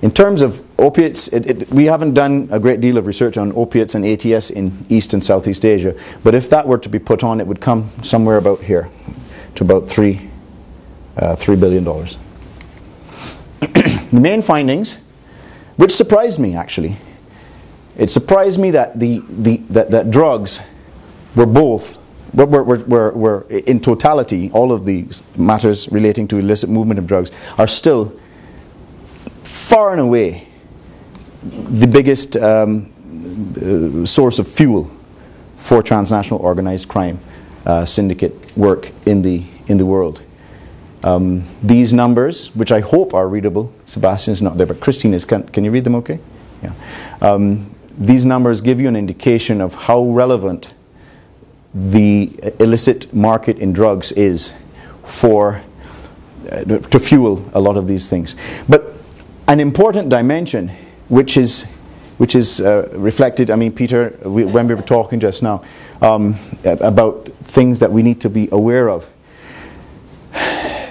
In terms of opiates, we haven't done a great deal of research on opiates and ATS in East and Southeast Asia, but if that were to be put on, it would come somewhere about here, to about $3 billion. The main findings, which surprised me actually, it surprised me that that drugs were in totality, all of these matters relating to illicit movement of drugs are still far and away the biggest source of fuel for transnational organized crime syndicate work in the world. These numbers, which I hope are readable, Sebastian's not there, but Christine is. Can you read them okay? Yeah. These numbers give you an indication of how relevant the illicit market in drugs is to fuel a lot of these things. But an important dimension, which is reflected, I mean, Peter, when we were talking just now about things that we need to be aware of.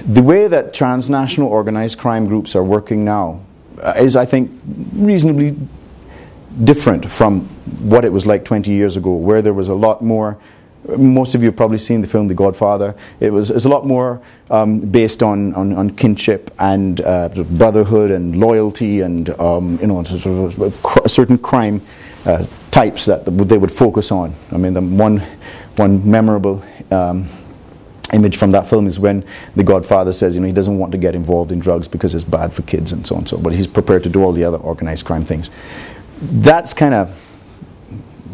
The way that transnational organized crime groups are working now is, I think, reasonably different from what it was like 20 years ago, where there was a lot more. Most of you have probably seen the film The Godfather. It's a lot more based on kinship and brotherhood and loyalty and sort of certain crime types that they would focus on. I mean, the one memorable image from that film is when the Godfather says, he doesn't want to get involved in drugs because it's bad for kids and so on, but he's prepared to do all the other organized crime things. That's kind of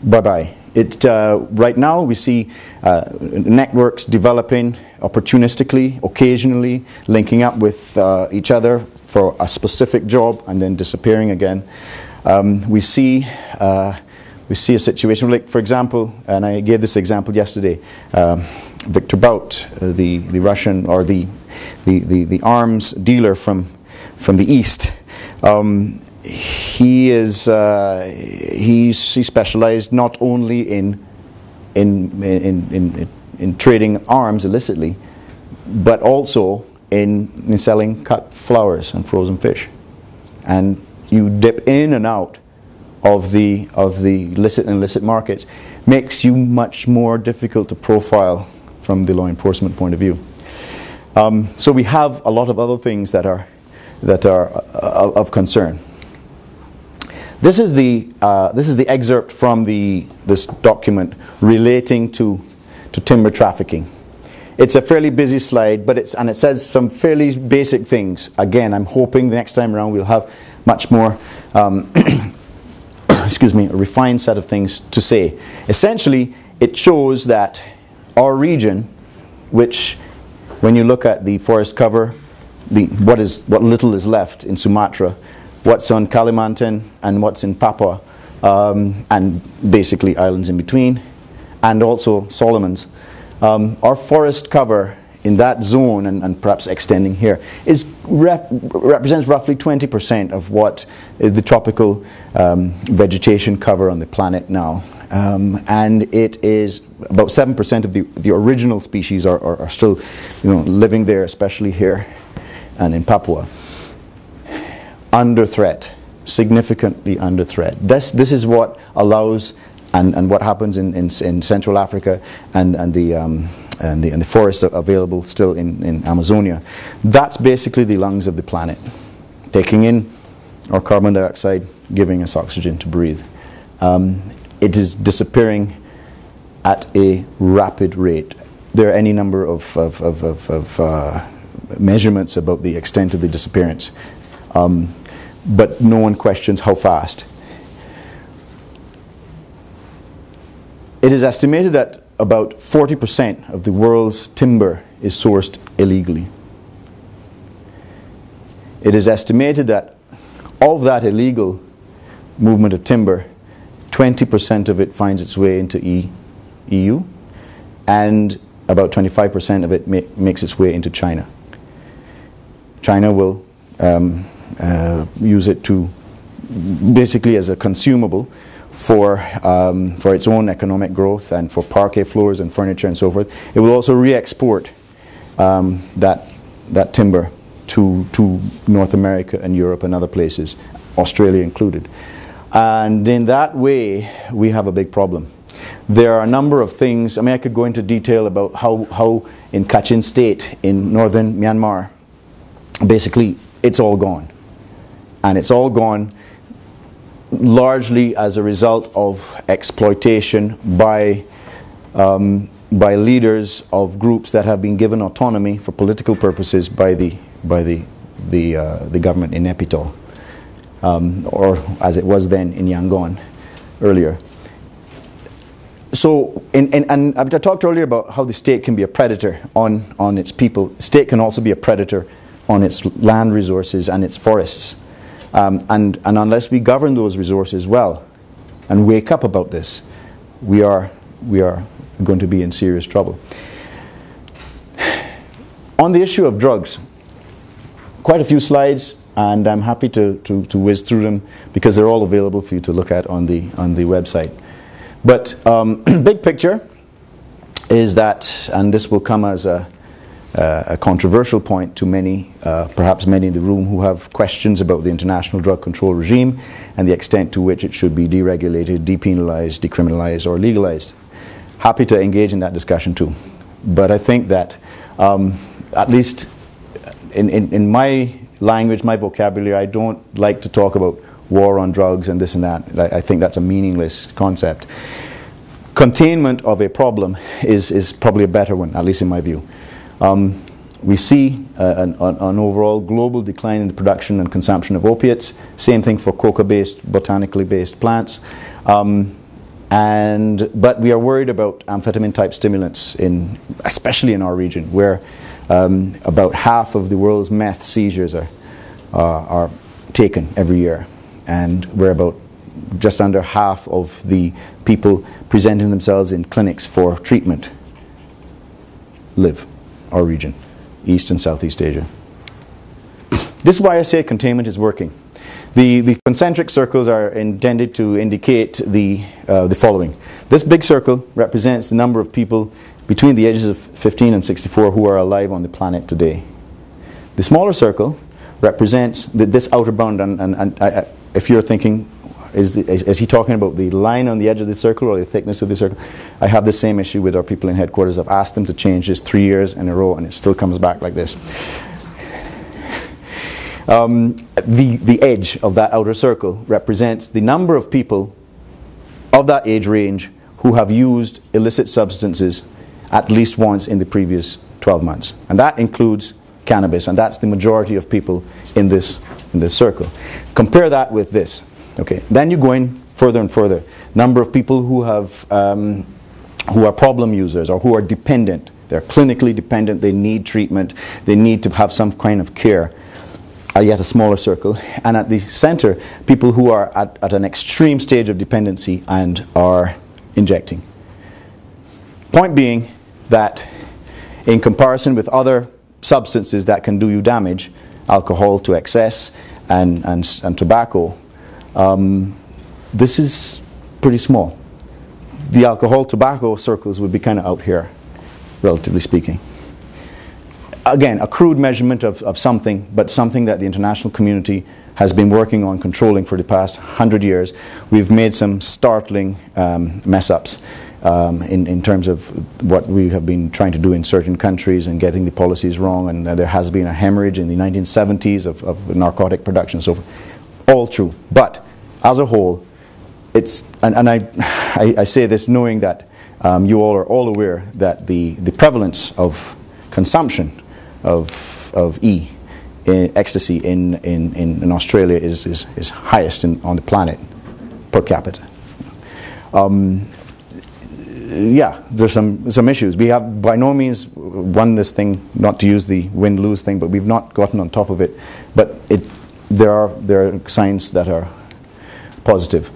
bye-bye. Right now we see networks developing opportunistically, occasionally, linking up with each other for a specific job and then disappearing again. We see a situation like, for example, and I gave this example yesterday, Victor Bout, the Russian or the arms dealer from the East. He specialized not only in trading arms illicitly, but also in selling cut flowers and frozen fish. And you dip in and out of the illicit and illicit markets, makes you much more difficult to profile from the law enforcement point of view. So we have a lot of other things that are of concern. This is the excerpt from this document relating to timber trafficking. It's a fairly busy slide, but it says some fairly basic things. Again, I'm hoping the next time around we'll have much more excuse me, a refined set of things to say. Essentially, it shows that our region, which, when you look at the forest cover, what little is left in Sumatra, what's on Kalimantan and what's in Papua, and basically islands in between, and also Solomons. Our forest cover in that zone, and perhaps extending here, represents roughly 20% of what is the tropical vegetation cover on the planet now. And it is about 7% of the original species are still living there, especially here and in Papua. Under threat, significantly under threat. This is what allows, and what happens in Central Africa and the forests available still in Amazonia. That's basically the lungs of the planet, taking in our carbon dioxide, giving us oxygen to breathe. It is disappearing at a rapid rate. There are any number of measurements about the extent of the disappearance, but no one questions how fast. It is estimated that about 40% of the world's timber is sourced illegally. It is estimated that of that illegal movement of timber, 20% of it finds its way into EU, and about 25% of it makes its way into China. China will use it to basically as a consumable for its own economic growth and for parquet floors and furniture and so forth. It will also re-export that timber to North America and Europe and other places, Australia included. And in that way, we have a big problem. There are a number of things. I mean, I could go into detail about how in Kachin State in northern Myanmar, basically it's all gone. And it's all gone largely as a result of exploitation by leaders of groups that have been given autonomy for political purposes by the government in Naypyidaw, or as it was then in Yangon earlier. So, and I talked earlier about how the state can be a predator on its people. The state can also be a predator on its land resources and its forests. And unless we govern those resources well and wake up about this, we are going to be in serious trouble. On the issue of drugs, quite a few slides, and I'm happy to whiz through them because they're all available for you to look at on the website. But big picture is that, and this will come as a controversial point to many, perhaps many in the room who have questions about the international drug control regime and the extent to which it should be deregulated, depenalized, decriminalized, or legalized. Happy to engage in that discussion too. But I think that, at least in my language, my vocabulary, I don't like to talk about war on drugs and this and that. I think that's a meaningless concept. Containment of a problem is probably a better one, at least in my view. We see an overall global decline in the production and consumption of opiates. Same thing for coca-based, botanically based plants. But we are worried about amphetamine-type stimulants, especially in our region, where about half of the world's meth seizures are taken every year. And where about just under half of the people presenting themselves in clinics for treatment live our region, East and Southeast Asia. This is why I say containment is working. The concentric circles are intended to indicate the following. This big circle represents the number of people between the ages of 15 and 64 who are alive on the planet today. The smaller circle represents this outer bound, and if you're thinking, is he talking about the line on the edge of the circle or the thickness of the circle? I have the same issue with our people in headquarters. I've asked them to change this 3 years in a row and it still comes back like this. The edge of that outer circle represents the number of people of that age range who have used illicit substances at least once in the previous 12 months. And that includes cannabis, and that's the majority of people in this circle. Compare that with this. Okay, then you go in further and further. Number of people who are problem users or who are dependent. They're clinically dependent. They need treatment. They need to have some kind of care. Yet a smaller circle. And at the center, people who are at an extreme stage of dependency and are injecting. Point being that in comparison with other substances that can do you damage, alcohol to excess and tobacco, this is pretty small. The alcohol tobacco circles would be kind of out here, relatively speaking. Again, a crude measurement of something, but something that the international community has been working on controlling for the past 100 years. We've made some startling mess-ups in terms of what we have been trying to do in certain countries and getting the policies wrong, and there has been a hemorrhage in the 1970s of narcotic production and so forth. All true. But as a whole, it's, and I say this knowing that you all are all aware that the prevalence of consumption of ecstasy in Australia is highest on the planet per capita. Yeah, there's some issues. We have by no means won this thing, not to use the win-lose thing, but we've not gotten on top of it. But there are signs that are positive.